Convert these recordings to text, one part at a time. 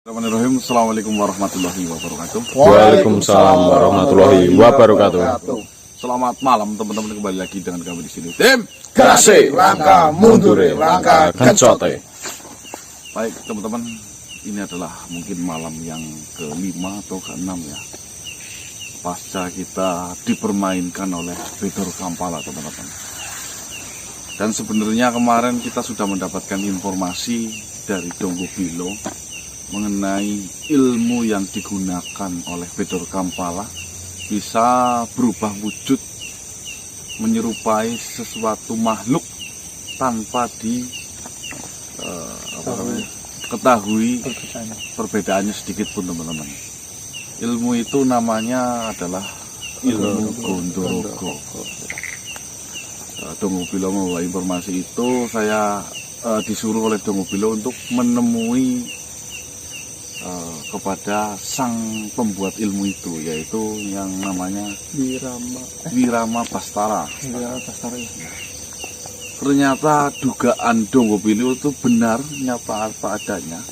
Bismillahirrahmanirrahim. Assalamualaikum warahmatullahi wabarakatuh. Waalaikumsalam warahmatullahi wabarakatuh. Selamat malam teman-teman, kembali lagi dengan kami di sini. Tim Kasih langkah mundure langkah kencote. Baik teman-teman, ini adalah mungkin malam yang ke-5 atau ke-6 ya. Pasca kita dipermainkan oleh Bedor Kampala teman-teman. Dan sebenarnya kemarin kita sudah mendapatkan informasi dari Donggo Bilo mengenai ilmu yang digunakan oleh Bedor Kampala bisa berubah wujud menyerupai sesuatu makhluk tanpa ketahui perbedaannya sedikit pun teman-teman. Ilmu itu namanya adalah ilmu Gondorogo. Donggo Bilo membawa informasi itu, saya disuruh oleh Donggo Bilo untuk menemui kepada sang pembuat ilmu itu, yaitu yang namanya Wirama Bastara. Ternyata dugaan Donggo Bilo itu benar, nyata apa adanya.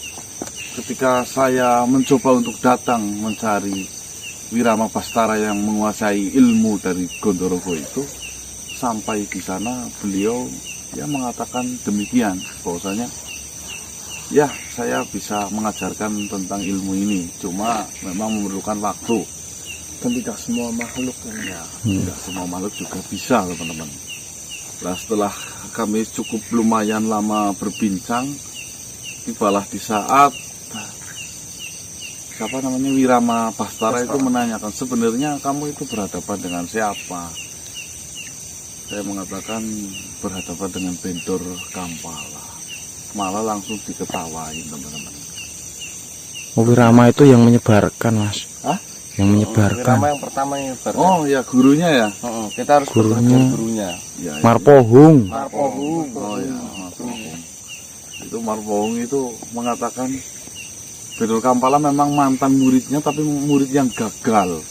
Ketika saya mencoba untuk datang mencari Wirama Bastara yang menguasai ilmu dari Gondorogo itu, sampai di sana beliau mengatakan demikian, bahwasanya ya saya bisa mengajarkan tentang ilmu ini, cuma memang memerlukan waktu dan tidak semua makhluk tidak semua makhluk juga bisa teman-teman. Nah, setelah kami cukup lumayan lama berbincang, tibalah di saat Wirama Bastara itu menanyakan, sebenarnya kamu itu berhadapan dengan siapa? Saya mengatakan berhadapan dengan Bedor Kampala. Malah langsung diketawain teman-teman. Wirama itu yang menyebarkan, Mas. Hah? Yang menyebarkan. Wirama yang pertama yang menyebarkan. Oh ya, gurunya ya. Kita harus gurunya. Ya, Marpohung. Oh ya, Marpohung. Itu Marpohung itu mengatakan Bedor Kampala memang mantan muridnya, tapi murid yang gagal.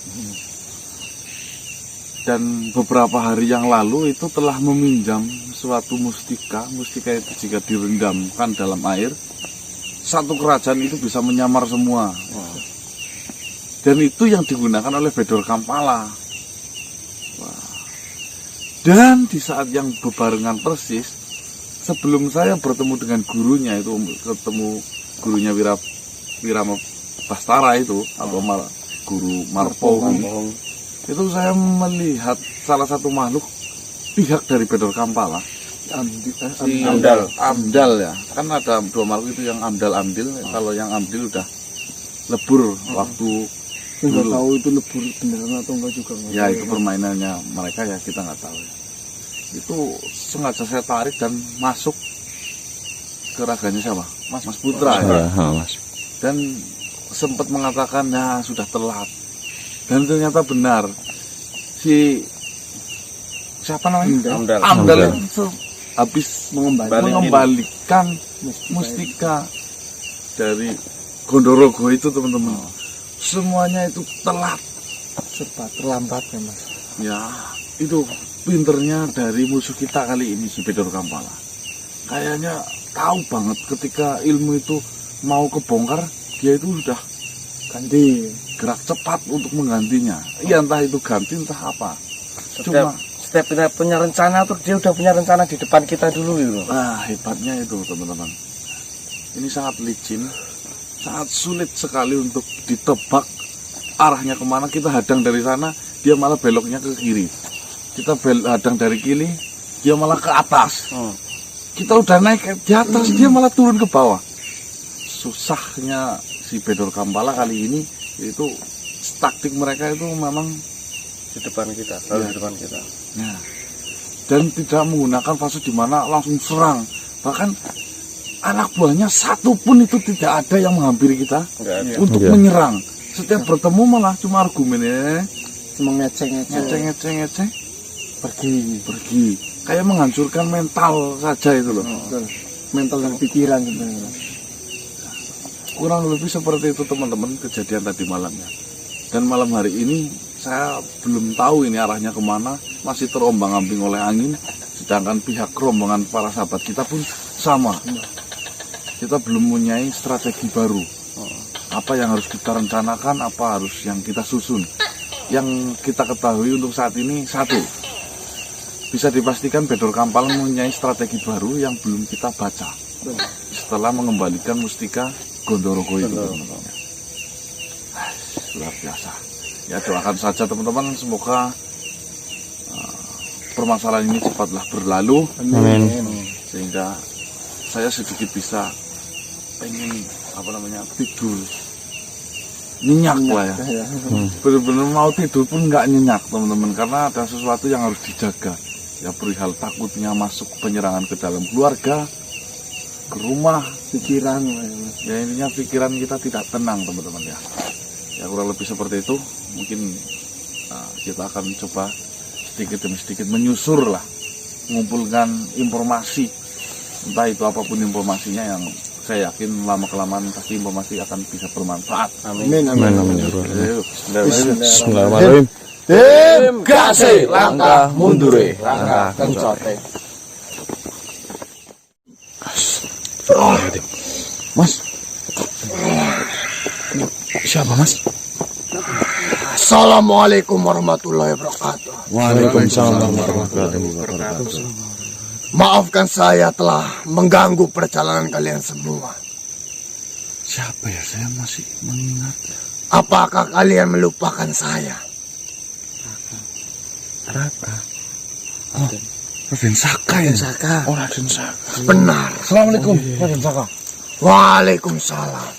Dan beberapa hari yang lalu itu telah meminjam suatu mustika. Mustika itu jika direndamkan dalam air, satu kerajaan itu bisa menyamar semua. Dan itu yang digunakan oleh Bedor Kampala. Dan di saat yang berbarengan persis, sebelum saya bertemu dengan gurunya itu, ketemu gurunya Wirama Bastara itu, atau guru Marpohung, itu saya melihat salah satu makhluk pihak dari Bedor Kampala, Amdal ya, kan ada dua makhluk itu, yang Amdal Amdil. Kalau yang Amdil udah lebur waktu Nggak tahu itu lebur beneran atau enggak juga. Ya itu permainannya mereka ya, kita nggak tahu ya. Itu sengaja saya tarik dan masuk ke raganya siapa? Mas Putra ya. Mas. Dan sempat mengatakan ya sudah telat. Dan ternyata benar, si siapa namanya? Amdal itu habis mengembalikan mustika dari Gondorogo itu teman-teman. Semuanya itu telat, serba terlambat ya Mas. Ya itu pinternya dari musuh kita kali ini, si Bedor Kampala. Kayaknya tahu banget ketika ilmu itu mau kebongkar, dia itu sudah ganti, gerak cepat untuk menggantinya. Iya, entah itu ganti entah apa. Setiap kita punya rencana tuh, dia udah punya rencana di depan kita dulu gitu. Hebatnya itu teman-teman. Ini sangat licin, sangat sulit sekali untuk ditebak arahnya kemana. Kita hadang dari sana, dia malah beloknya ke kiri. Kita hadang dari kiri, dia malah ke atas. Kita udah naik di atas, dia malah turun ke bawah. Susahnya si Bedor Kampala kali ini itu taktik mereka itu memang Di depan kita, selalu di depan kita. ya, dan tidak menggunakan fase di mana langsung serang. Bahkan anak buahnya satu pun itu tidak ada yang menghampiri kita untuk menyerang. Setiap bertemu malah cuma argumennya ngeceng, pergi. Kayak menghancurkan mental saja itu loh. Mental dan pikiran sebenarnya. Kurang lebih seperti itu teman-teman kejadian tadi malamnya. Dan malam hari ini saya belum tahu ini arahnya kemana, masih terombang-ambing oleh angin. Sedangkan pihak rombongan para sahabat kita pun sama. Kita belum mempunyai strategi baru. apa yang harus kita rencanakan, apa harus yang kita susun. Yang kita ketahui untuk saat ini, satu, bisa dipastikan Bedor Kampala mempunyai strategi baru yang belum kita baca setelah mengembalikan mustika Gondorogo itu, teman-teman. Luar biasa. Ya, doakan saja teman-teman, semoga permasalahan ini cepatlah berlalu. Amin. Sehingga saya sedikit bisa pengen tidur nyenyak lah ya. Benar-benar mau tidur pun nggak nyenyak teman-teman, karena ada sesuatu yang harus dijaga. Ya, perihal takutnya masuk penyerangan ke dalam keluarga, ke rumah, Pikiran. ya intinya pikiran kita tidak tenang teman-teman ya. Ya kurang lebih seperti itu. Mungkin kita akan coba sedikit demi sedikit menyusur lah, mengumpulkan informasi, entah itu apapun informasinya, yang saya yakin lama-kelamaan pasti informasi akan bisa bermanfaat. Amin. Bismillahirrahmanirrahim. Tim gasih langkah mundure langkah Kencote. Mas. Siapa Mas? Assalamualaikum warahmatullahi wabarakatuh. Waalaikumsalam warahmatullahi wabarakatuh. Maafkan saya telah mengganggu perjalanan kalian semua. Siapa ya, saya masih mengingat. Apakah kalian melupakan saya? Raka. Oh, Raden Saka ya? Saka. Oh, Raden Saka. Benar. Assalamualaikum, Raden Saka. Waalaikumsalam.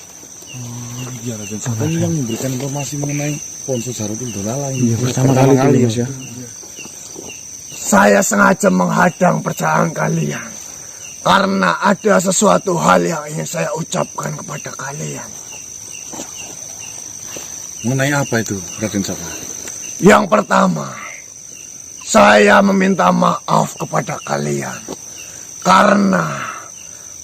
Iya, Raden Saka ini yang memberikan informasi mengenai Ponso Jarutul Dolala ini. Iya, pertama kali Mas ya. Saya sengaja menghadang perjalanan kalian karena ada sesuatu hal yang ingin saya ucapkan kepada kalian. Mengenai apa itu, Raden Saka? Yang pertama, saya meminta maaf kepada kalian karena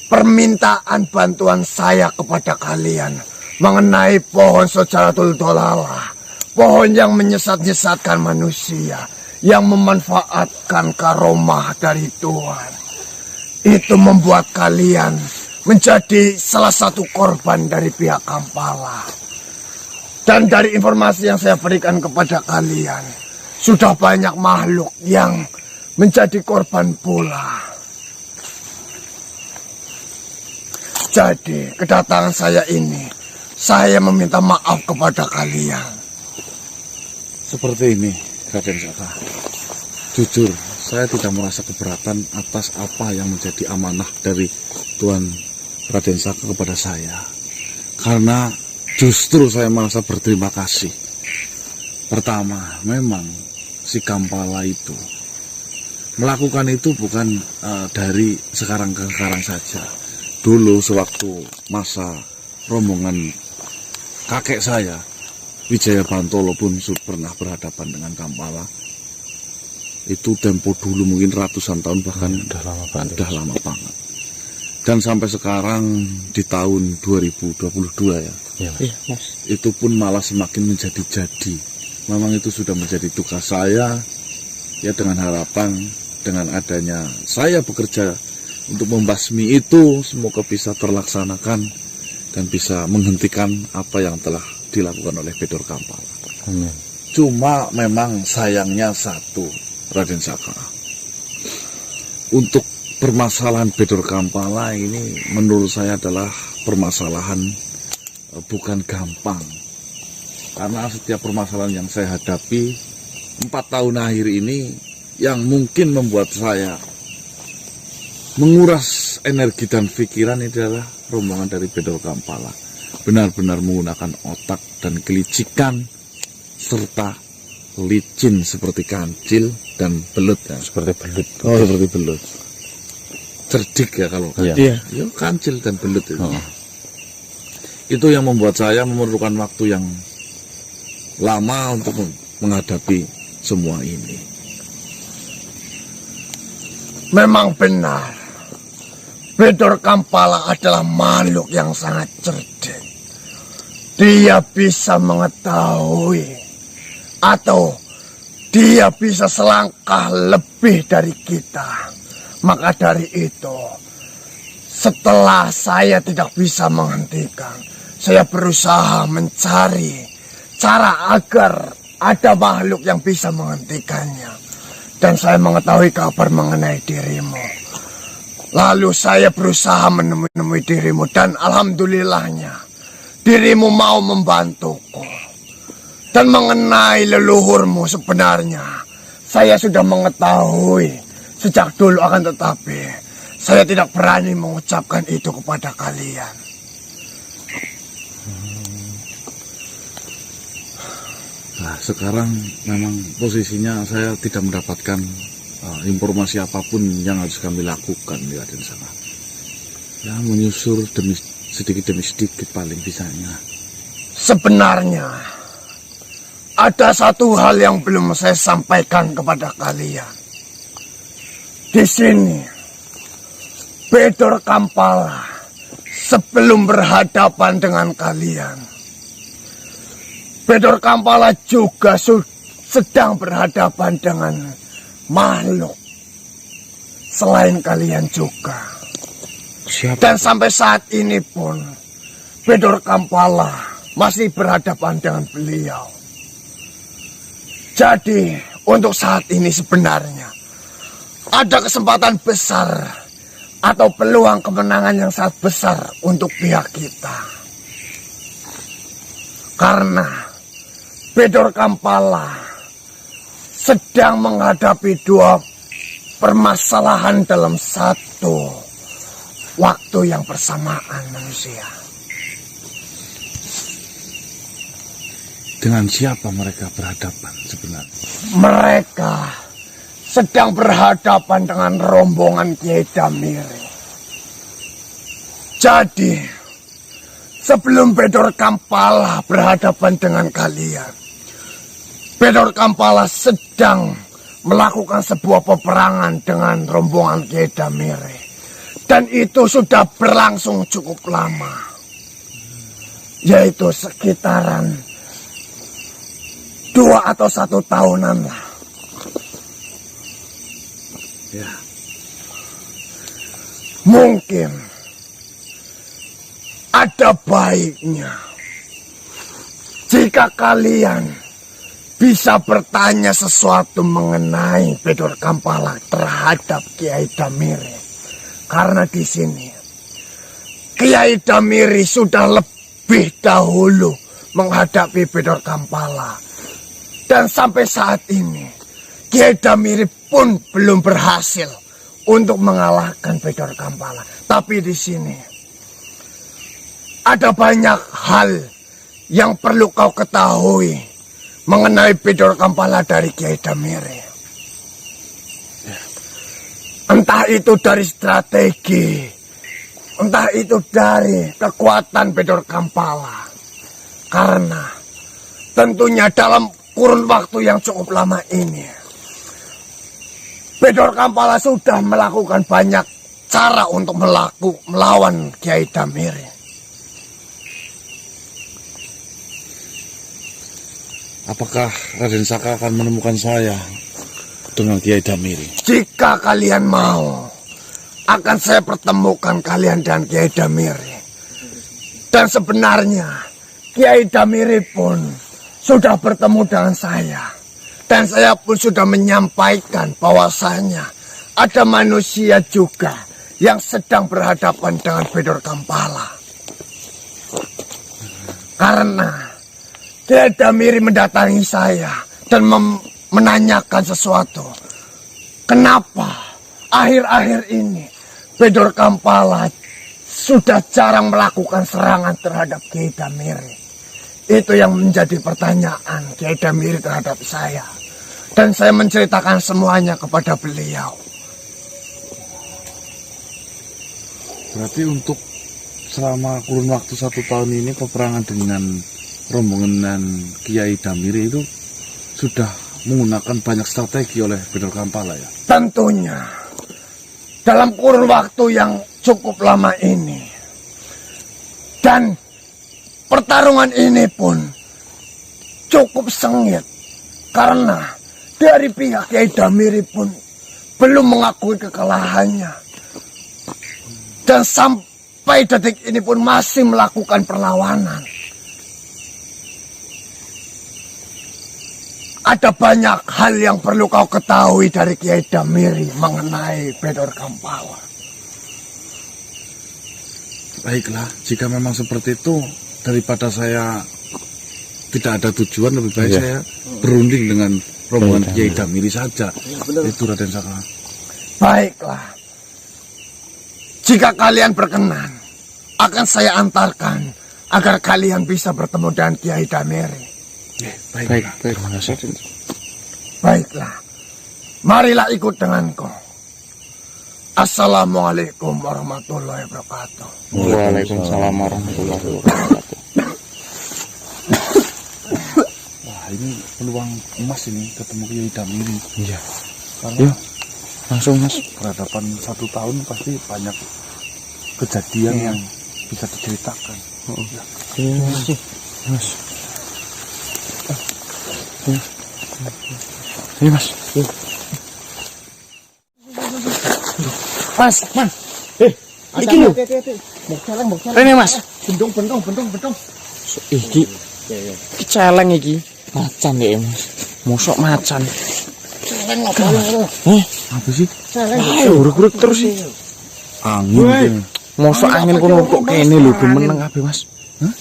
permintaan bantuan saya kepada kalian mengenai pohon Syajaratul Dolala, pohon yang menyesat-nyesatkan manusia, yang memanfaatkan karomah dari Tuhan. Itu membuat kalian menjadi salah satu korban dari pihak Kampala. Dan dari informasi yang saya berikan kepada kalian, sudah banyak makhluk yang menjadi korban pula. Jadi, kedatangan saya ini, saya meminta maaf kepada kalian. Seperti ini, Raden Saka. Jujur, saya tidak merasa keberatan atas apa yang menjadi amanah dari Tuan Raden Saka kepada saya. Karena justru saya merasa berterima kasih. Pertama, memang si Kampala itu melakukan itu bukan dari sekarang ke sekarang saja. Dulu sewaktu masa rombongan kakek saya, Wijaya Bantolo pun pernah berhadapan dengan Kampala. Itu tempo dulu mungkin ratusan tahun, bahkan udah lama banget. Dan sampai sekarang di tahun 2022 ya. Iya, Mas. Itu pun malah semakin menjadi-jadi. Memang itu sudah menjadi tugas saya, ya, dengan harapan dengan adanya saya bekerja untuk membasmi itu, semoga bisa terlaksanakan dan bisa menghentikan apa yang telah dilakukan oleh Bedor Kampala. Amin. Cuma memang sayangnya satu, Raden Saka. Untuk permasalahan Bedor Kampala ini menurut saya adalah permasalahan bukan gampang. Karena setiap permasalahan yang saya hadapi 4 tahun akhir ini, yang mungkin membuat saya menguras energi dan pikiran ini adalah rombongan dari Bedor Kampala. Benar-benar menggunakan otak dan kelicikan serta licin seperti kancil dan belut ya. Seperti belut. Oh, seperti belut. Cerdik ya kalau Iya. kancil. Ya, kancil dan belut itu. Itu yang membuat saya memerlukan waktu yang lama untuk menghadapi semua ini. Memang benar, Bedor Kampala adalah makhluk yang sangat cerdik. Dia bisa mengetahui atau dia bisa selangkah lebih dari kita. Maka dari itu, setelah saya tidak bisa menghentikan, saya berusaha mencari cara agar ada makhluk yang bisa menghentikannya. Dan saya mengetahui kabar mengenai dirimu. Lalu saya berusaha menemui dirimu dan alhamdulillahnya dirimu mau membantuku. Dan mengenai leluhurmu sebenarnya saya sudah mengetahui sejak dulu, akan tetapi saya tidak berani mengucapkan itu kepada kalian. Nah, sekarang memang posisinya saya tidak mendapatkan informasi apapun yang harus kami lakukan di Raden Saka. Ya, menyusur sedikit demi sedikit paling bisanya. Sebenarnya ada satu hal yang belum saya sampaikan kepada kalian. Di sini Bedor Kampala sebelum berhadapan dengan kalian, Bedor Kampala juga sedang berhadapan dengan makhluk selain kalian juga. Siapa? Dan sampai saat ini pun Bedor Kampala masih berhadapan dengan beliau. Jadi untuk saat ini sebenarnya ada kesempatan besar atau peluang kemenangan yang sangat besar untuk pihak kita. Karena Bedor Kampala sedang menghadapi dua permasalahan dalam satu waktu yang bersamaan manusia. Dengan siapa mereka berhadapan sebenarnya? Mereka sedang berhadapan dengan rombongan Kiai Damiri. Jadi, sebelum Bedor Kampala berhadapan dengan kalian, Bedor Kampala sedang melakukan sebuah peperangan dengan rombongan Kiai Damiri. Dan itu sudah berlangsung cukup lama. Yaitu sekitaran 2 atau 1 tahunan lah. Ya. Mungkin ada baiknya jika kalian bisa bertanya sesuatu mengenai Bedor Kampala terhadap Kiai Damiri. Karena di sini Kiai Damiri sudah lebih dahulu menghadapi Bedor Kampala. Dan sampai saat ini Kiai Damiri pun belum berhasil untuk mengalahkan Bedor Kampala. Tapi di sini ada banyak hal yang perlu kau ketahui mengenai Bedor Kampala dari Kiai Damiri. Entah itu dari strategi, entah itu dari kekuatan Bedor Kampala. Karena tentunya dalam kurun waktu yang cukup lama ini, Bedor Kampala sudah melakukan banyak cara untuk melawan Kiai Damiri. Apakah Raden Saka akan menemukan saya dengan Kiai Damiri? Jika kalian mau, akan saya pertemukan kalian dan Kiai Damiri. Dan sebenarnya Kiai Damiri pun sudah bertemu dengan saya. Dan saya pun sudah menyampaikan bahwasanya ada manusia juga yang sedang berhadapan dengan Bedor Kampala. Karena Kiai Damiri mendatangi saya dan menanyakan sesuatu. Kenapa akhir-akhir ini Bedor Kampala sudah jarang melakukan serangan terhadap Kiai Damiri? Itu yang menjadi pertanyaan Kiai Damiri terhadap saya. Dan saya menceritakan semuanya kepada beliau. Berarti untuk selama kurun waktu 1 tahun ini peperangan dengan rombongan Kiai Damiri itu sudah menggunakan banyak strategi oleh Bedor Kampala ya? Tentunya dalam kurun waktu yang cukup lama ini. Dan pertarungan ini pun cukup sengit. Karena dari pihak Kiai Damiri pun belum mengakui kekalahannya. Dan sampai detik ini pun masih melakukan perlawanan. Ada banyak hal yang perlu kau ketahui dari Kiai Damiri mengenai Bedor Kampawa. Baiklah, jika memang seperti itu, daripada saya tidak ada tujuan, lebih baik saya berunding dengan rombongan Kiai Damiri saja. Itu Raden Saka. Baiklah. Jika kalian berkenan, akan saya antarkan agar kalian bisa bertemu dengan Kiai Damiri. Baik, terima kasih. Baiklah, marilah ikut denganku. Assalamualaikum warahmatullahi wabarakatuh. Waalaikumsalam warahmatullahi wabarakatuh. Wah, ini peluang emas ini ketemu Kiai Damiri. Iya. Karena Langsung Mas. berhadapan 1 tahun pasti banyak kejadian yang bisa diceritakan. Iya, Mas. Ini Mas. Mas. Iki lho. Rene Mas. Bendong. Iki celeng iki. Macan ya Mas. Mosok macan. Apa sih? Ayo uruk-uruk terus sih. Angin. Mosok angin kono kok kene lho demeneng kabeh Mas. Hah?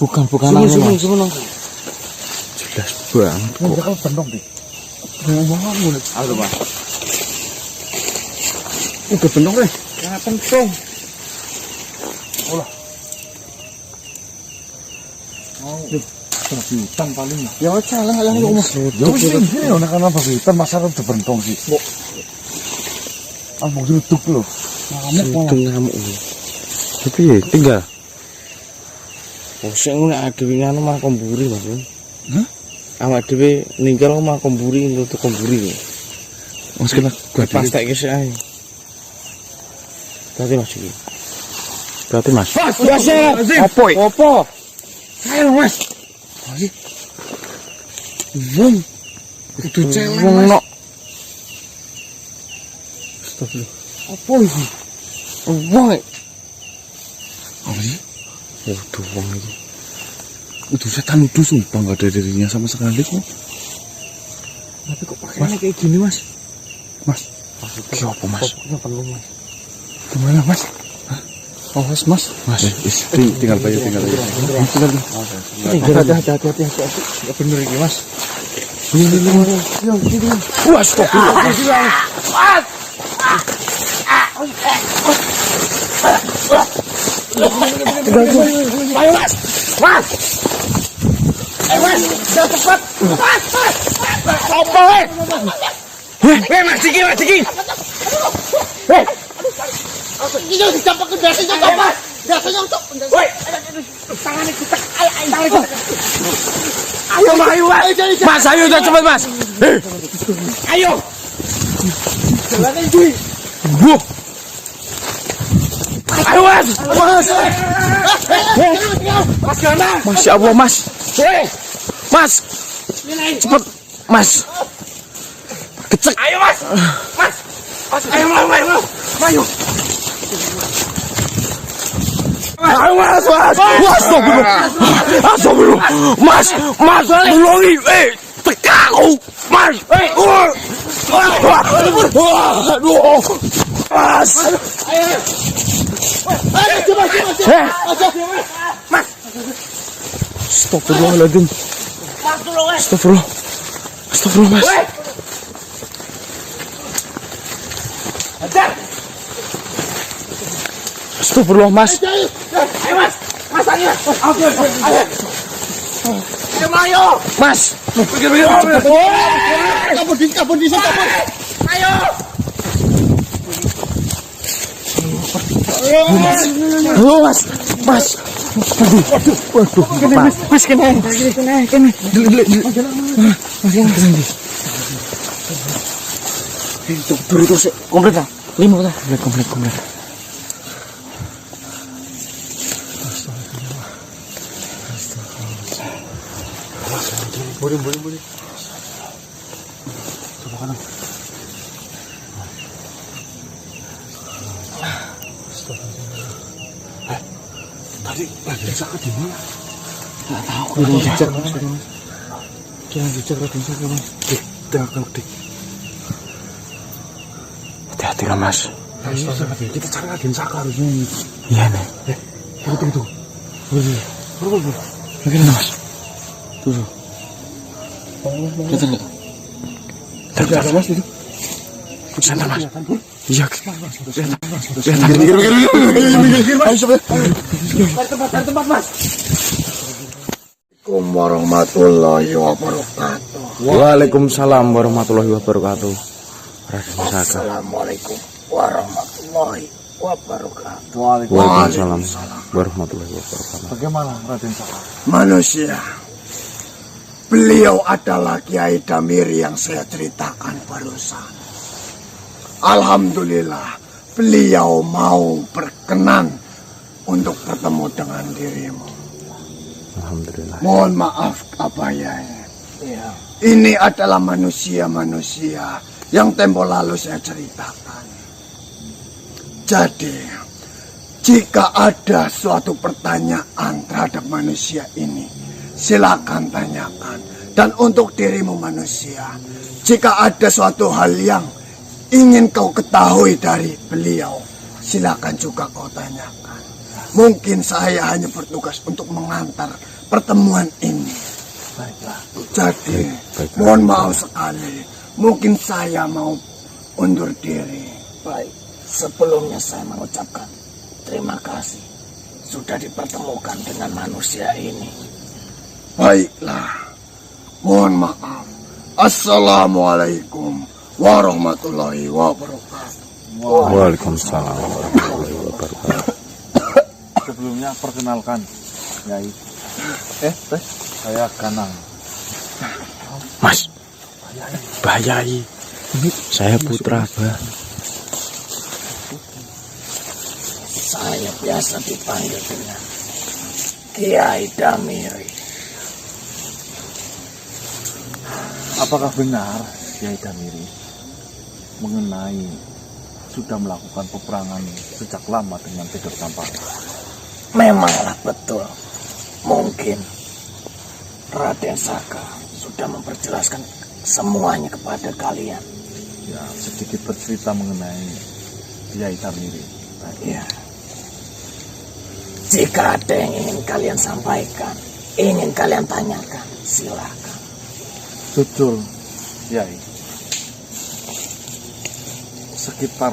Bukan angin. Jelas banget kok. Kalau bendong deh. Halo Mas. Udah bendong deh. Pentung. Babitan paling lah. Ya celeng alang lu Mas. Ya wis iki lho nek ana babitan masalah debentong sih. Ah mau duduk lho. Ngamuk. Tapi ya tinggal. Oh sing nek dhewe ngono mah komburi Mas. Hah? Awak dhewe ninggal mah komburi untuk komburi. Mas kena Pas tak iki sik ae. Berarti Mas iki. Berarti Mas. Opo? Opo? Ayo Mas. Wong. Kudu celeng. Wong Mas. no. Apa iki? Wong. apa sih? Waduh wong iki. Itu setan itu sumpah nggak ada dirinya sama sekali kok. Tapi kok pakaiannya kayak gini Mas? Mas, Ki opo Mas? Pokoknya perlu Mas. gimana Mas? Oh wis Mas. Mas. Tinggal bayu. Hati-hati. Ya bener iki Mas. Wah, stop. Ayo Mas. Mas. Mas, udah cepat. Mas. Apa Mas Diki. Ini dijampak ke biasanya kok Mas. Biasanya untuk. Woi. Tangannya kita. Ayo Mas. Mas, ayo udah cepet Mas. Ayo. Jalannya Dwi. Wuh. Ayo Mas. Mas Gana. Masya Allah Mas. Mas. Cepet Mas. Kecek. Ayo Mas. Ayo Maju. Ayo Mas. Astagfirullah. Mas. Tolongi. Tekan aku. Mas. Aduh. Mas. Mas. Astagfirullahaladzim. Astagfirullah Mas. Astagfirullah Mas. Ayo Mas. Mas ayo. Ayo. Mas. Kabur di sana. Ayo. Halo Mas. Waduh. Mas kena. Turu terus komplit lah. 5 lah. Komplit. Boleh. Coba kanan. Astagfirullah. Tadi Raden Saka di mana? Nggak tahu. Kurang jejak mas. Jangan jejak Raden Saka mas. Dik. Hati-hati lah mas. Kita cari Raden Saka harusnya. Iya nih. Tunggu. Buru. Bagaimana mas? Tuh. Kelihatan nggak? Ada mas itu. Santai mas. Iya. Cari tempat mas. Assalamualaikum warahmatullahi wabarakatuh. Waalaikumsalam warahmatullahi wabarakatuh. Raden Saka. Assalamualaikum warahmatullahi wabarakatuh. Waalaikumsalam warahmatullahi wabarakatuh. Bagaimana Raden Saka? Manusia, beliau adalah Kiai Damiri yang saya ceritakan barusan. Alhamdulillah, beliau mau berkenan untuk bertemu dengan dirimu. Alhamdulillah. Mohon maaf Abayai. Ini adalah manusia-manusia yang tempo lalu saya ceritakan. Jadi, jika ada suatu pertanyaan terhadap manusia ini, silakan tanyakan. Dan untuk dirimu manusia, jika ada suatu hal yang ingin kau ketahui dari beliau, silakan juga kau tanyakan. Mungkin saya hanya bertugas untuk mengantar pertemuan ini. Baiklah. Jadi, mohon maaf sekali. Mungkin saya mau undur diri. Baik, sebelumnya saya mengucapkan terima kasih sudah dipertemukan dengan manusia ini. Baiklah, mohon maaf. Assalamualaikum warahmatullahi wabarakatuh. Waalaikumsalam warahmatullahi wabarakatuh. Sebelumnya perkenalkan, Nyai. Saya Ganang. Mas, Bayai. Saya Putra Bah. Saya biasa dipanggil dengan Kiai Damiri. Apakah benar Kiai Damiri mengenai sudah melakukan peperangan sejak lama dengan Bedor Kampala? Memanglah betul. Mungkin Raden Saka sudah memperjelaskan semuanya kepada kalian. Ya, sedikit bercerita mengenai Kiai Damiri. Ya. Jika ada yang ingin kalian sampaikan, ingin kalian tanyakan, silakan. Betul, Kiai. Sekitar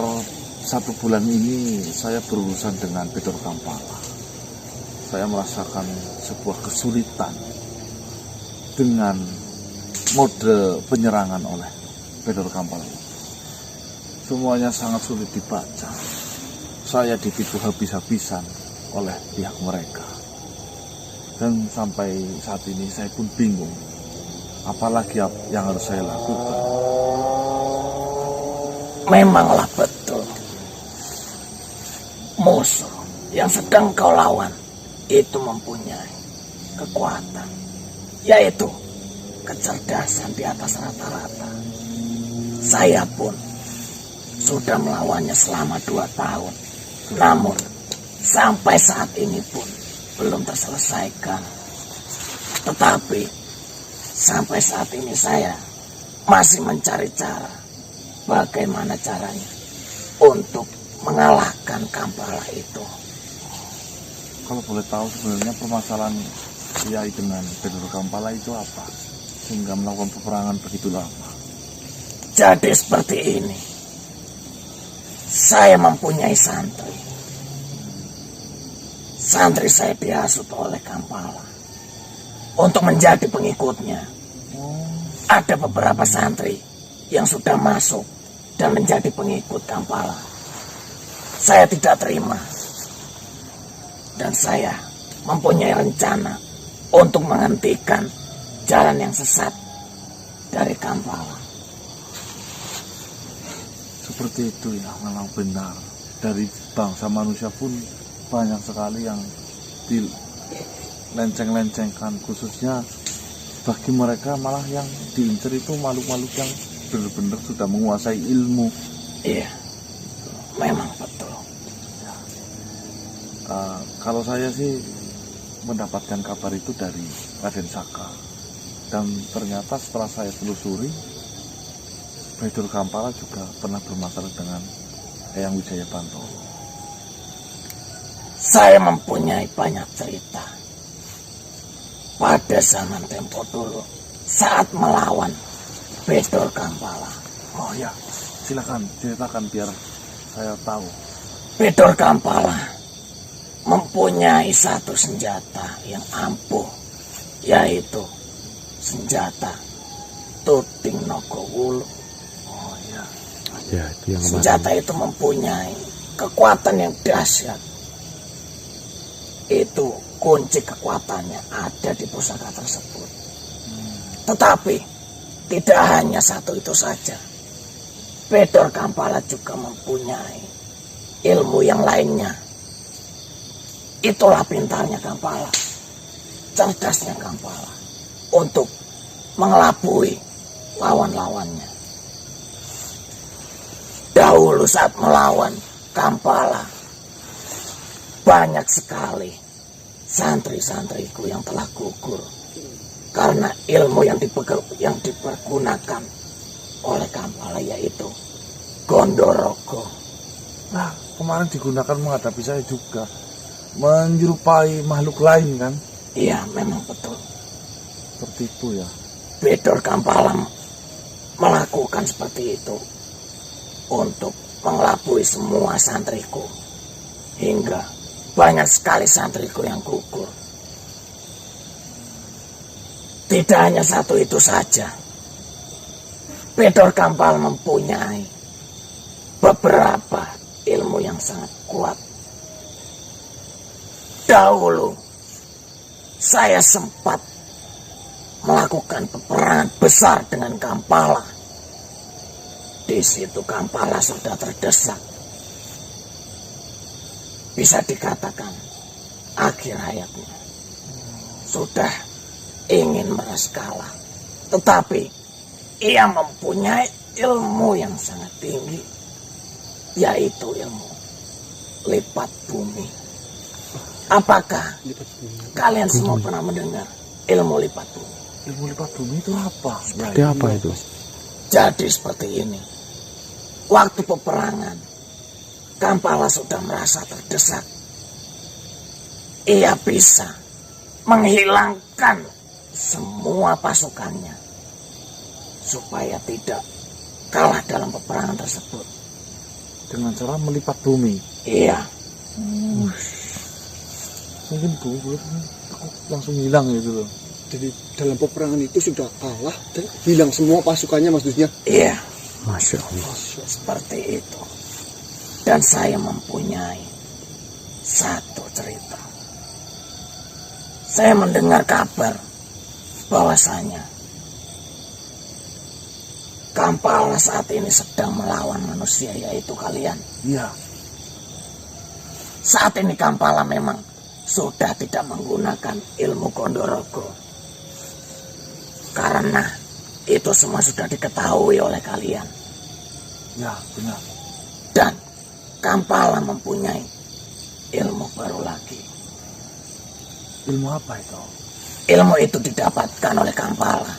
1 bulan ini saya berurusan dengan Bedor Kampala. Saya merasakan sebuah kesulitan dengan mode penyerangan oleh Bedor Kampala. Semuanya sangat sulit dibaca. Saya ditipu habis-habisan oleh pihak mereka. Dan sampai saat ini saya pun bingung. Apalagi yang harus saya lakukan. Memanglah betul. Musuh yang sedang kau lawan itu mempunyai kekuatan, yaitu kecerdasan di atas rata-rata. Saya pun sudah melawannya selama 2 tahun. Namun sampai saat ini pun belum terselesaikan. Tetapi sampai saat ini saya masih mencari cara bagaimana caranya untuk mengalahkan Kampala itu. Kalau boleh tahu sebenarnya permasalahan Kiai dengan Bedor Kampala itu apa? Sehingga melakukan peperangan begitu lama. Jadi seperti ini. Saya mempunyai santri. Santri saya dihasut oleh Kampala untuk menjadi pengikutnya. Ada beberapa santri yang sudah masuk dan menjadi pengikut Kampala. Saya tidak terima. Dan saya mempunyai rencana untuk menghentikan jalan yang sesat dari Kampala. Seperti itu ya, memang benar. Dari bangsa manusia pun banyak sekali yang dilenceng-lencengkan. Khususnya bagi mereka malah yang diincar itu makhluk-makhluk yang benar-benar sudah menguasai ilmu. Iya, memang betul. Kalau saya sih mendapatkan kabar itu dari Raden Saka, dan ternyata setelah saya telusuri, Baidul Kampala juga pernah bermasalah dengan Eyang Wijaya Bantoro. Saya mempunyai banyak cerita. Pada zaman tempo dulu, saat melawan Baidul Kampala. Oh ya, silakan ceritakan biar saya tahu. Baidul Kampala mempunyai satu senjata yang ampuh, yaitu senjata Tuting Nogowulu. Oh ya, Ya, itu yang Senjata itu mempunyai kekuatan yang dahsyat. Itu kunci kekuatannya ada di pusaka tersebut. Tetapi tidak hanya satu itu saja. Baidul Kampala juga mempunyai ilmu yang lainnya. Itulah pintarnya Kampala, cerdasnya Kampala untuk mengelabui lawan-lawannya. Dahulu saat melawan Kampala, banyak sekali santri-santriku yang telah gugur karena ilmu yang dipergunakan oleh Kampala, yaitu Gondorogo. nah kemarin digunakan menghadapi saya juga, menyerupai makhluk lain kan? Iya, memang betul. Seperti itu ya. Baidul Kampala melakukan seperti itu untuk mengelabui semua santriku, hingga banyak sekali santriku yang gugur. Tidak hanya satu itu saja, Baidul Kampala mempunyai beberapa ilmu yang sangat kuat. Dahulu saya sempat melakukan peperangan besar dengan Kampala. Di situ Kampala sudah terdesak. Bisa dikatakan akhir hayatnya. Sudah ingin meras kalah. Tetapi ia mempunyai ilmu yang sangat tinggi, yaitu ilmu lipat bumi. Apakah kalian semua pernah mendengar ilmu lipat bumi? Ilmu lipat bumi itu apa? Seperti apa itu? Jadi seperti ini. Waktu peperangan, Kampala sudah merasa terdesak. Ia bisa menghilangkan semua pasukannya supaya tidak kalah dalam peperangan tersebut. Dengan cara melipat bumi. Iya, Mungkin bumi langsung hilang gitu loh. Jadi dalam peperangan itu sudah kalah dan hilang semua pasukannya maksudnya. iya, Masya Allah. seperti itu. Dan saya mempunyai satu cerita. Saya mendengar kabar bahwasanya Kampala saat ini sedang melawan manusia, yaitu kalian. Iya. Saat ini Kampala memang sudah tidak menggunakan ilmu Gondorogo, karena itu semua sudah diketahui oleh kalian. Ya, benar. Dan Kampala mempunyai ilmu baru lagi. Ilmu apa itu? Ilmu itu didapatkan oleh Kampala.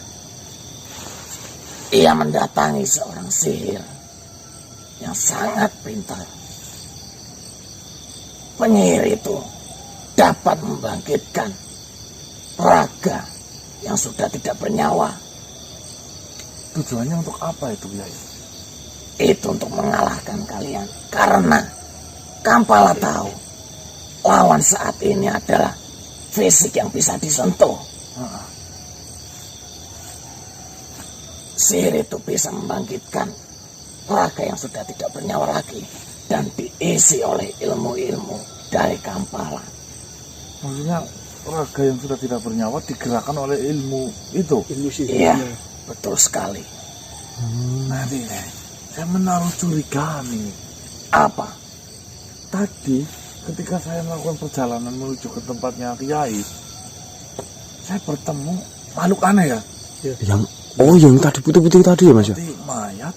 Ia mendatangi seorang sihir yang sangat pintar. Penyihir itu dapat membangkitkan raga yang sudah tidak bernyawa. Tujuannya untuk apa itu, Yai? Itu untuk mengalahkan kalian. Karena Kampala tahu lawan saat ini adalah fisik yang bisa disentuh. Sihir itu bisa membangkitkan raga yang sudah tidak bernyawa lagi dan diisi oleh ilmu-ilmu dari Kampala. Maksudnya raga yang sudah tidak bernyawa digerakkan oleh ilmu itu? Ilmu sihir. Iya, betul sekali. Nanti, saya menaruh curigaan ini. Apa? Tadi ketika saya melakukan perjalanan menuju ke tempatnya Kiai, saya bertemu makhluk aneh ya. Yang tadi putih-putih tadi ya Mas ya? Seperti mayat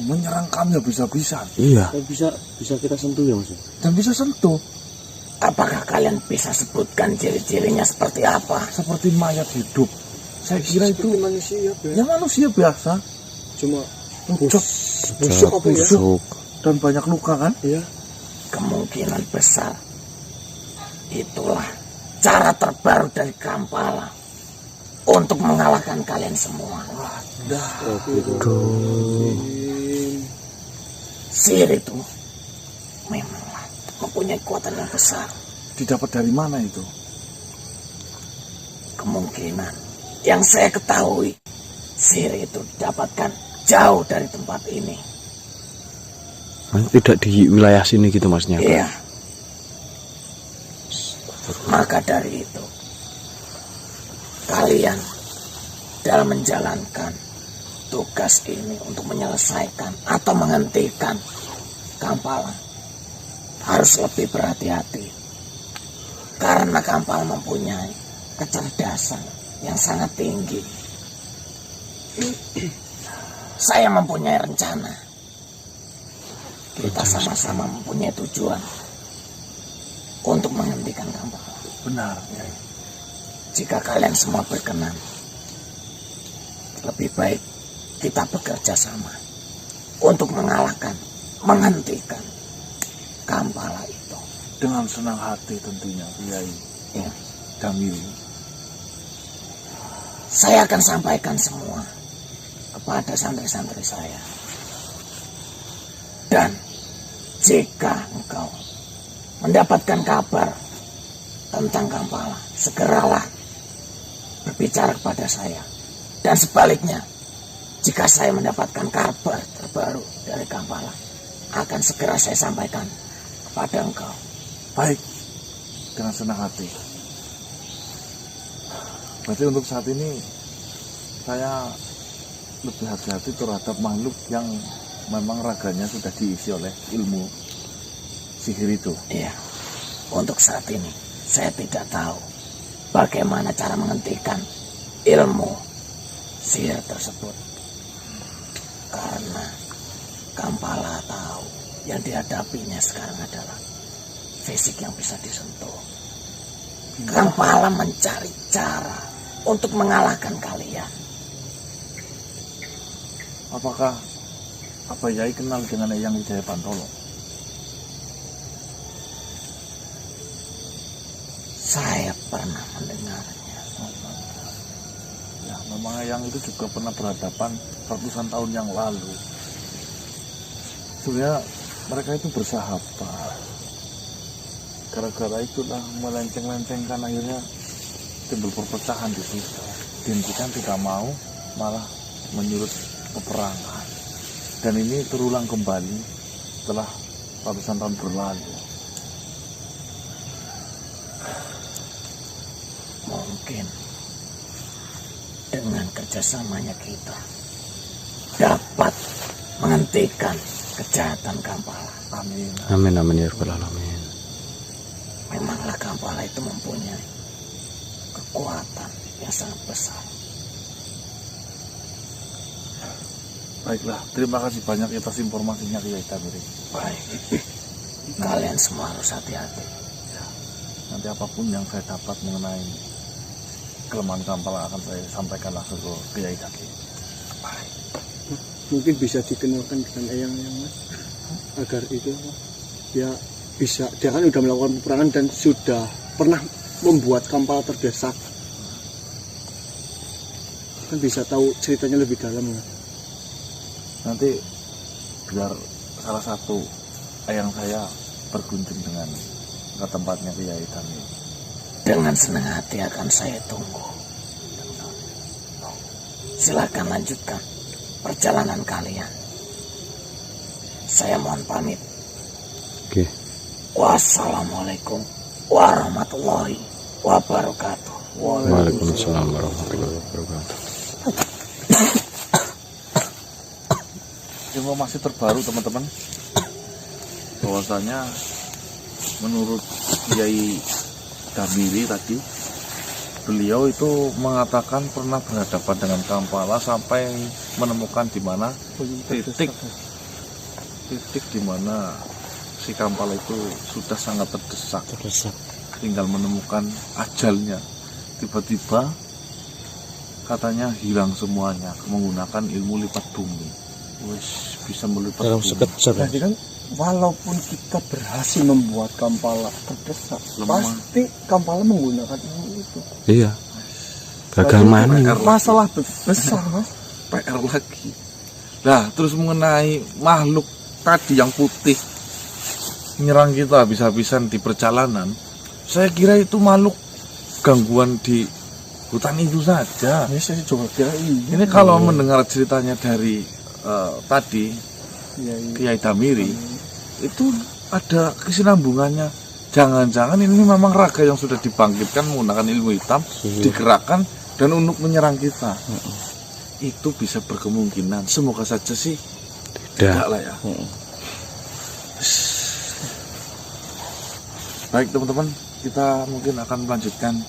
menyerang kami habis-habisan. Iya. Dan bisa kita sentuh ya Mas. Dan bisa sentuh. Apakah kalian bisa sebutkan ciri-cirinya seperti apa? Seperti mayat hidup. Saya kira itu Seperti manusia, Beb. ya manusia biasa. Cuma Pucuk busuk apa ya? busuk. dan banyak luka kan? Iya. Kemungkinan besar itulah cara terbaru dari Kampala untuk mengalahkan kalian semua. Sihir itu memanglah mempunyai kekuatan yang besar. Didapat dari mana itu? Kemungkinan yang saya ketahui, sihir itu didapatkan jauh dari tempat ini. Tidak di wilayah sini gitu masnya. Iya. Maka dari itu, kalian dalam menjalankan tugas ini untuk menyelesaikan atau menghentikan Kampala harus lebih berhati-hati. Karena Kampala mempunyai kecerdasan yang sangat tinggi. Saya mempunyai rencana. Kita sama-sama mempunyai tujuan untuk menghentikan Kampala. Benar. Jika kalian semua berkenan, lebih baik kita bekerja sama untuk mengalahkan, menghentikan Kampala itu. Dengan senang hati tentunya, Kiai Ya. Damiri. Saya akan sampaikan semua kepada santri-santri saya. Dan jika engkau mendapatkan kabar tentang Kampala, segeralah berbicara kepada saya. Dan sebaliknya, jika saya mendapatkan kabar terbaru dari Kampala, akan segera saya sampaikan kepada engkau. Baik, dengan senang hati. Berarti untuk saat ini saya lebih hati-hati terhadap makhluk yang memang raganya sudah diisi oleh ilmu sihir itu. Iya, untuk saat ini saya tidak tahu bagaimana cara menghentikan ilmu sihir tersebut. Karena Kampala tahu yang dihadapinya sekarang adalah fisik yang bisa disentuh. Kampala mencari cara untuk mengalahkan kalian. Apakah Apa Yai kenal dengan Eyang Wijaya Pantolo? Saya pernah mendengarnya. Ya, memang Eyang itu juga pernah berhadapan ratusan tahun yang lalu. Sebenarnya mereka itu bersahabat. Gara-gara itulah melenceng-lencengkan, akhirnya timbul perpecahan di situ. Dihentikan tidak mau, malah menyulut peperangan. Dan ini terulang kembali setelah ratusan tahun berlalu. Mungkin dengan kerjasamanya kita dapat menghentikan kejahatan Kampala. Amin. Amin amin ya rabbal alamin. Memanglah Kampala itu mempunyai kekuatan yang sangat besar. Baiklah, terima kasih banyak atas informasinya Kiai Damiri. Baik, kalian semua harus hati-hati. Nanti apapun yang saya dapat mengenai kelemahan Kampala akan saya sampaikan langsung ke Kiai Damiri. Baik. Mungkin bisa dikenalkan dengan Eyang-Eyang, Mas, agar itu ya bisa. Dia kan sudah melakukan peperangan dan sudah pernah membuat Kampala terdesak. Kan bisa tahu ceritanya lebih dalam, Mas. Nanti biar salah satu ayang saya berkunjung dengan ke tempatnya Kiai Damiri. Dengan senang hati akan saya tunggu. Silakan lanjutkan perjalanan kalian. Saya mohon pamit. Oke. Wassalamualaikum warahmatullahi wabarakatuh. Waalaikumsalam warahmatullahi wabarakatuh. Informasi terbaru teman-teman, bahwasanya menurut Kiai Damiri tadi, beliau itu mengatakan pernah berhadapan dengan Kampala sampai menemukan di mana titik di mana si Kampala itu sudah sangat terdesak, tinggal menemukan ajalnya. Tiba-tiba katanya hilang semuanya menggunakan ilmu lipat bumi. Wes bisa melipat Dalam bumi. sekejap ya. Jadi kan walaupun kita berhasil membuat Kampala terdesak, Lemah. pasti Kampala menggunakan ilmu itu. Iya. Gagal mana? PR Masalah besar, Mas. PR lagi. Nah, terus mengenai makhluk tadi yang putih menyerang kita habis-habisan di perjalanan, saya kira itu makhluk gangguan di hutan itu saja. Ya, saya coba kira Ini kalau mendengar ceritanya dari tadi Kiai Damiri, itu ada kesinambungannya. Jangan-jangan ini memang raga yang sudah dibangkitkan menggunakan ilmu hitam, digerakkan dan untuk menyerang kita. Itu bisa berkemungkinan. Semoga saja sih tidak lah ya. Baik teman-teman, kita mungkin akan melanjutkan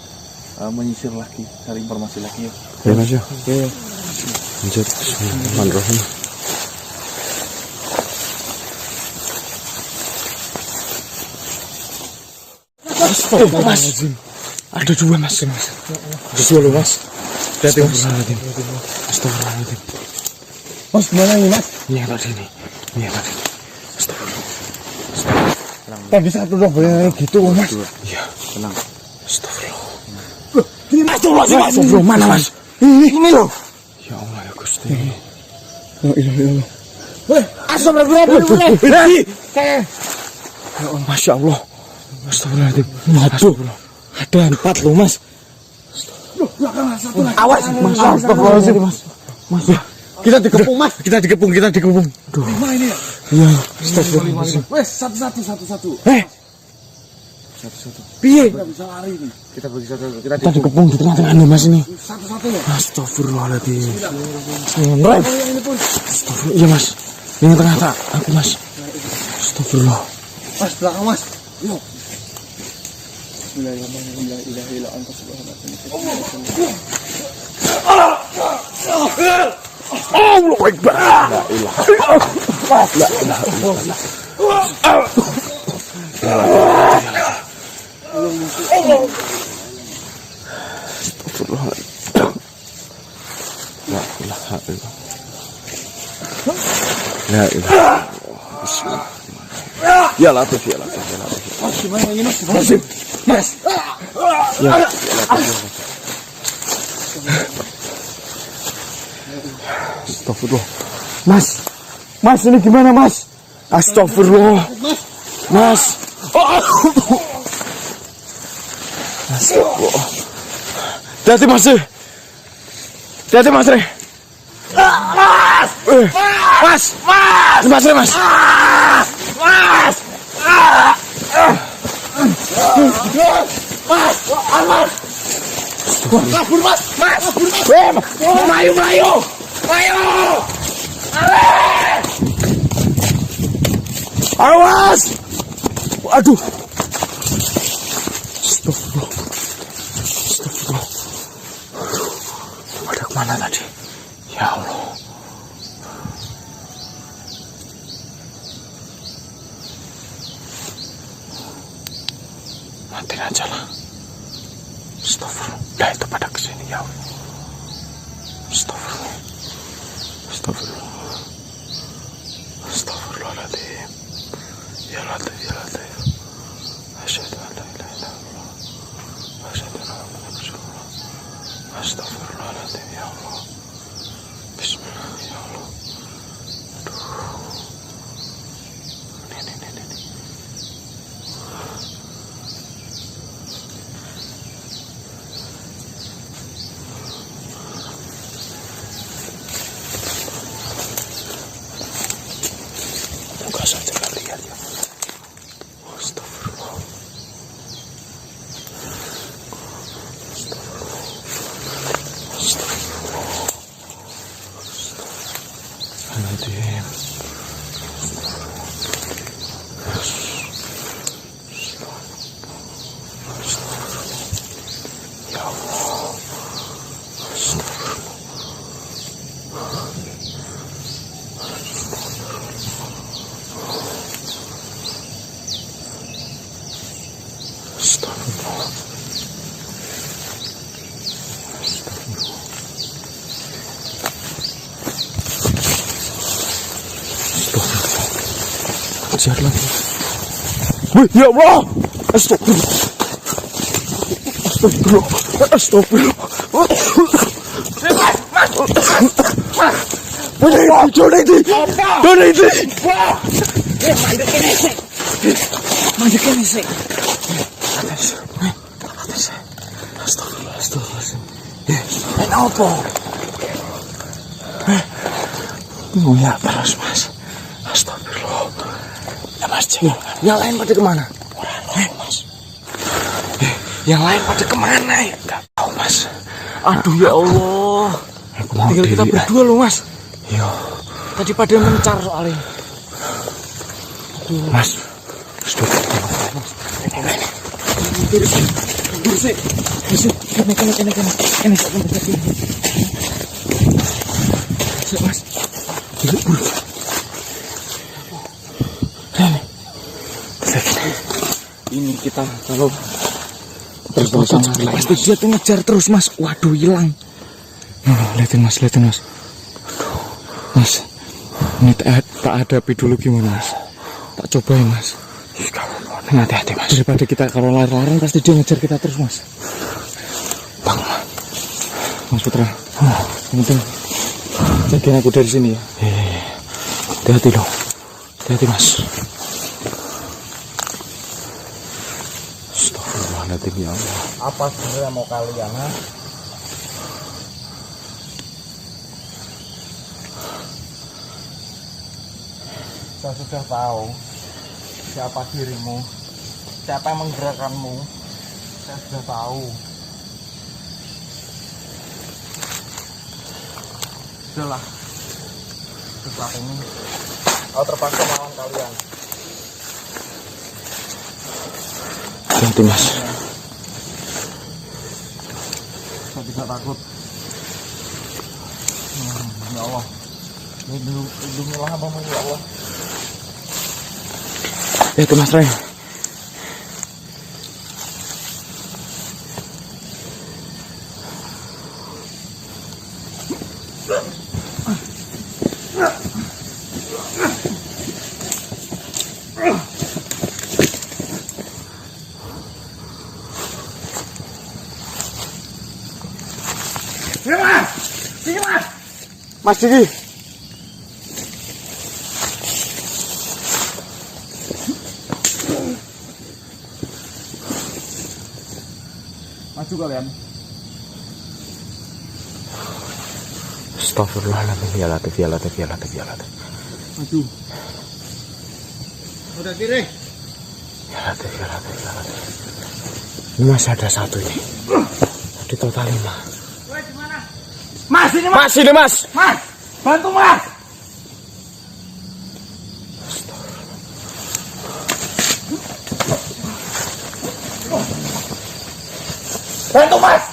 menyisir lagi, cari informasi lagi ya. Ya Mas ya. Lanjut. Bismillahirrahmanirrahim. Astagfirullahaladzim. Ada dua Mas. Ada dua loh Mas. Astagfirullahaladzim. Astagfirullahaladzim. Mas, gimana ini, Mas? Ini yang tadi nih. Ini yang tadi. Astagfirullah. Tadi satu dong boleh gitu, Mas. Iya. Tenang. Astagfirullah. Ini Mas, coba sih, Mas. Astagfirullah mana Mas? Ini loh. Ya Allah ya Gusti. Ya ilah. Astagfirullah. Masya Allah. Astagfirullahaladzim. Waduh. Ada 4 loh Mas. Awas, Mas. Astagfirullahaladzim Mas. Mas. kita dikepung, Mas. Kita dikepung. Duh. 5 ini ya. Iya. Astagfirullahaladzim. Wes, satu. Piye? Kita bisa lari nih. Kita bagi satu, Kita dikepung di tengah-tengah nih Mas ini. Satu ya. Astagfirullahaladzim. Yang ini pun. Astagfirullah. Iya Mas. Yang tengah tak? Aku Mas. Astagfirullah. Mas, belakang, Mas. Yuk. Bismillahirrahmanirrahim. La ilaha illa anta subhanaka. Allahu Akbar. La ilaha illallah. La ilaha illallah. Astagfirullahaladzim. La ilaha illallah. La ilaha illallah. Bismillah. Ya Latif, ya Latif, ya Latif. Mas, gimana ini, Mas? Mas. Ya, ya Latif. Astagfirullah. Mas ini gimana Mas? Astagfirullah. Mas. Astagfirullah. Hati-hati Mas. Hati-hati Mas. Mas. Melayu. Awas. Aduh. Astagfirullah. Ada kemana tadi? Ya Allah. Matiin aja lah. Astagfirullah. Nah itu pada kesini ya Allah. Astagfirullah. Astagfirullahaladzim. Ya Latif, ya Latif. Asyhadu an la ilaha illallah. Asyhadu anna Muhammadan Rasulullah. Astagfirullahaladzim ya Allah. Bismillah ya Allah. Aduh. Ini. Buka saja kalian ya. Astagfirullah. Astagfirullah. Kejar lagi. Wih, ya Allah. Astagfirullah. Astagfirullah. Mandek ini sih. Kenapa? Nguyak terus Mas. Astagfirullah. Ya Mas, Yang lain pada kemana? Mas. Yang lain pada kemana ya? Enggak tahu Mas. Aduh ya Allah. Aku mau Tinggal kita diri, berdua loh Mas. Iya, Tadi pada mencar soalnya. Mas. Astagfirullah. Mas. Ini kita kalau Terus pasti dia tuh ngejar terus Mas. Waduh hilang. Lihatin Mas. Mas, ini tak hadapi dulu gimana Mas? Tak cobain Mas. Hati-hati Mas. Daripada kita kalau lari-lari pasti dia ngejar kita terus Mas. Bang, Mas Putra. Penting jagain aku dari sini ya. Iya. Hati-hati loh. Hati-hati Mas. Astagfirullahaladzim ya Allah. Apa sebenarnya mau kalian ha? Saya sudah tahu siapa dirimu, siapa yang menggerakkanmu. Saya sudah tahu. Sudahlah, sesuatu ini kau terpaksa melawan kalian. Hati-hati Mas. Saya tidak takut. Ya Allah, lindungilah hamba-Mu ya Allah. Itu Mas Ray. Mas Diki. Maju kalian. Astagfirullahaladzim. Ya Latif. Maju. Udah kiri. Ya Latif. Ini masih ada satu ini. Tadi total 5. Mas ini Mas ini Mas. Mas, bantu Mas. Bantu Mas.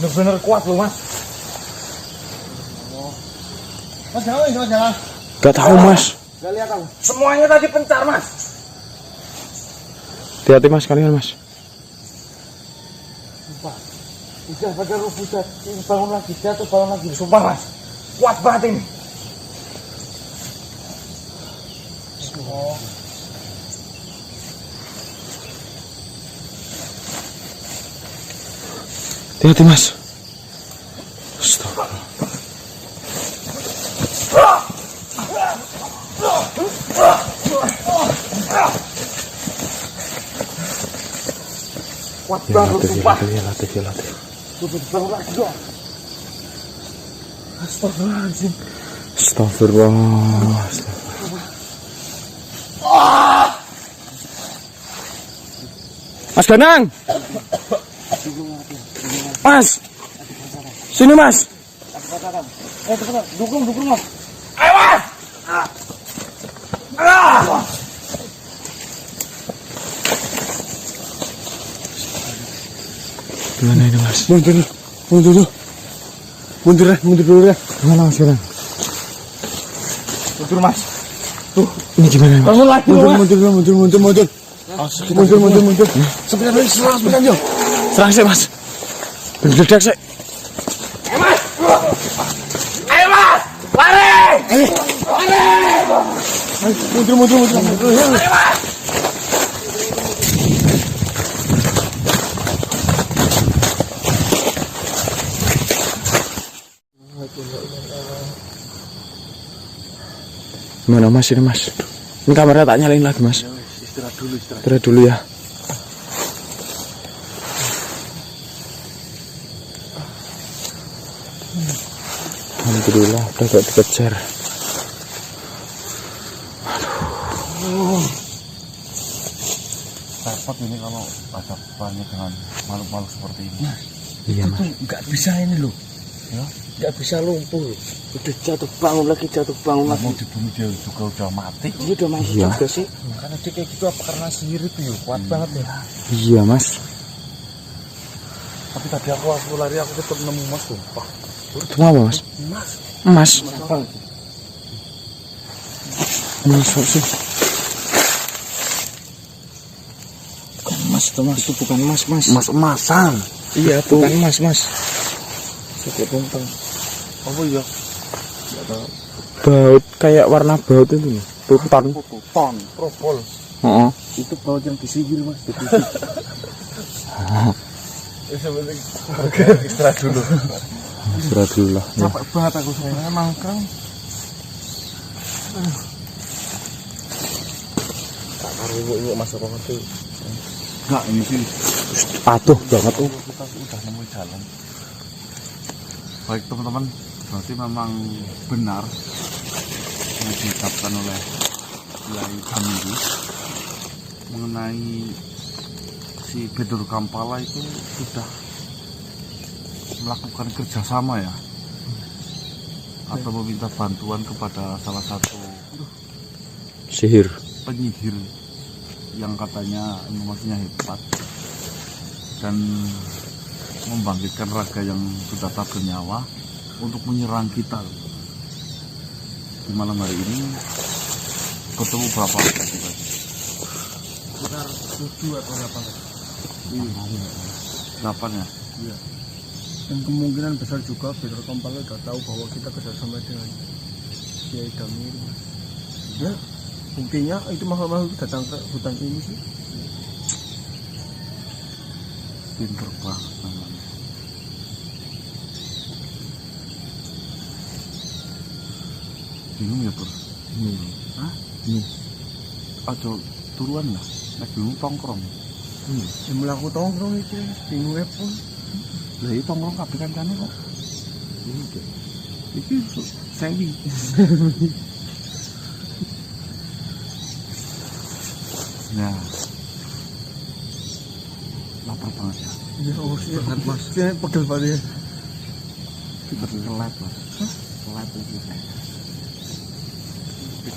Bener-bener kuat loh Mas. Mas jalan. Gak tahu Mas. Gak lihat aku. Semuanya tadi pencar Mas. Hati-hati Mas kalian Mas. Sumpah. Udah pada rubuh jatuh, bangun lagi jatuh, bangun lagi. Sumpah Mas. Kuat banget ini. Oh. Hati-hati Mas. Astagfirullah. Kuat banget sumpah. Ya Latif. Rubuh bangun lagi dong. Astagfirullahaladzim. Astagfirullah. Mas Ganang. Mas. Sini Mas. Cepetan. Dukung Mas. Ayo Mas. Gimana ini Mas? Mundur dulu ya. Gimana Mas Ganang? Mundur Mas. Ini gimana Mas? Bangun lagi Mas. Mundur. Mundur. Sebentar lagi serang yo. Serang sih mas. Beledak sih. Mundur. Gimana mas ini mas? Ini kameranya tak nyalain lagi mas. Istirahat dulu ya. Alhamdulillah udah gak dikejar. Repot ini kalau ada banyak dengan makhluk-makhluk seperti ini. Iya mas. Nggak bisa ini loh. Ya, Nggak bisa lumpuh. Udah jatuh bangun lagi. mau dibunuh dia juga udah mati. Dia udah mati Iya. juga sih. Karena dia kayak gitu apa karena sihir itu ya kuat banget ya. Iya mas. Tapi tadi aku lari aku tetap nemu mas sumpah. Itu apa mas? Mas. Mas sih. Mas itu mas itu bukan mas. Mas emasan. Iya bukan mas. Cukup tumpeng. Apa ya? Baut kayak warna baut itu nih. Tuton. Ton, propol. Heeh. Itu baut yang disihir mas. Oke, istirahat dulu. Istirahat dulu lah. Ya. Capek banget aku sebenarnya mangkang. Tak karo masuk kok itu. Enggak, ini sih Patuh banget. kita udah nemu jalan. Baik teman-teman, berarti memang benar yang diucapkan oleh Kiai Hamidi mengenai si Bedor Kampala itu sudah melakukan kerjasama ya, atau meminta bantuan kepada salah satu Sihir. penyihir yang katanya informasinya hebat dan membangkitkan raga yang sudah tak bernyawa untuk menyerang kita. Di malam hari ini ketemu berapa orang? Sekitar 7 atau 8. 8 ya? Iya. Dan kemungkinan besar juga Bedor Kampala udah tahu bahwa kita kerjasama dengan Kiai Damir. Ya, buktinya itu makhluk datang ke hutan ini sih. Pinter banget namanya. Bingung ya Bro? Hah? Aja turuan lah. Nek bingung tongkrong. Ya mulai aku tongkrong itu, bingungnya pun. Lah iki tongkrong kabeh kancane kok. Iki sewi. Nah. Lapar banget ya. Ya, banget mas. Saya pegel banget ya. Kita telat Mas. Telat itu saya.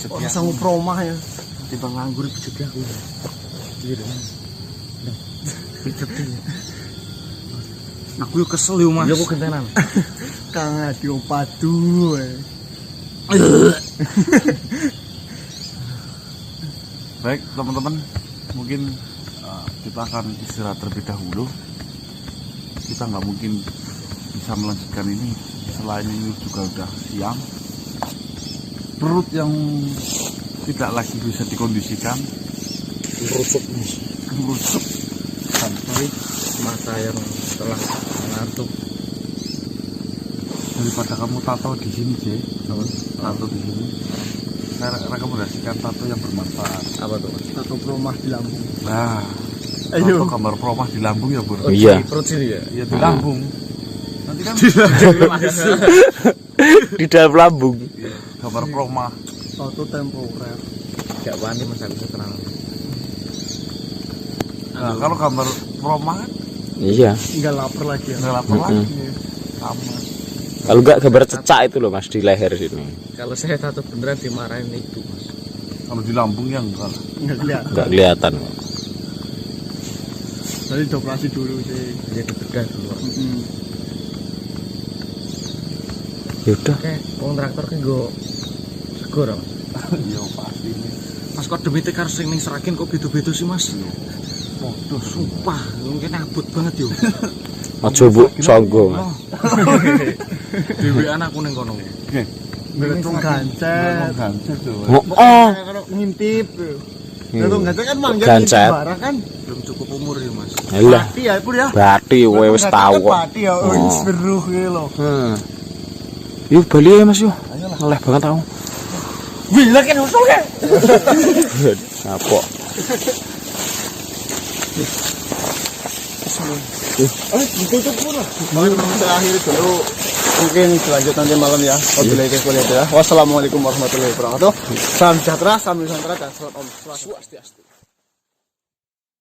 Orang sanggup promah ya. Tiba nganggur pijet aku. Iya deh. Pijet. Aku yo kesel yo Mas. Ya kok gentenan. Kang Adi opadu. Baik teman-teman, mungkin kita akan istirahat terlebih dahulu. Kita nggak mungkin bisa melanjutkan ini, selain ini juga udah siang. Perut yang tidak lagi bisa dikondisikan, merusuk sampai Mata yang telah mengantuk. daripada kamu tato di sini J, tato di sini. Saya rekomendasikan tato yang bermanfaat. Apa tuh? Tato promah di lambung. Nah, Ayo. tato gambar promah di lambung ya Bro. Iya. Perut sini ya. Iya di lambung. Nanti kan Di dalam lambung. gambar promah. Tato temporer. Gak wani mas aku terang. Nah, kalau gambar promah kan Iya. Enggak lapar lagi ya. nggak lapar lagi. Sama. Kalau enggak gambar cecak itu loh mas di leher sini. Kalau saya tato beneran dimarahin itu mas. Kalau di lambung ya enggak lah. Enggak kelihatan. Enggak kelihatan. Jadi dioperasi dulu sih. Jadi tegas dulu. Ya udah. Oke, kontraktor kan gue segor mas. Iya pasti ini. Mas kok demi karo sing ning Seragen kok beda-beda sih Mas. Waduh, sumpah, mungkin abot banget yo. Aja mbok sanggo. Dhewean aku ning kono. Belum gancet. Oh, Kalau ngintip. Kalau gancet kan manggil Gancet. barang kan. Belum cukup umur ya Mas. alah. Pati ya, Pur ya. Berarti kowe wis tau kok. Pati ya, wis beruh gitu loh. Yuk bali ya Mas yo. Ngeleh banget aku. Bila kan usul kan. Apa? Ditutup pun lah. Kita akhiri dulu. Mungkin selanjut nanti malam ya. Wabillahi taufiq ya. Wassalamualaikum warahmatullahi wabarakatuh. Salam sejahtera, salam Nusantara dan salam Om Swastiastu.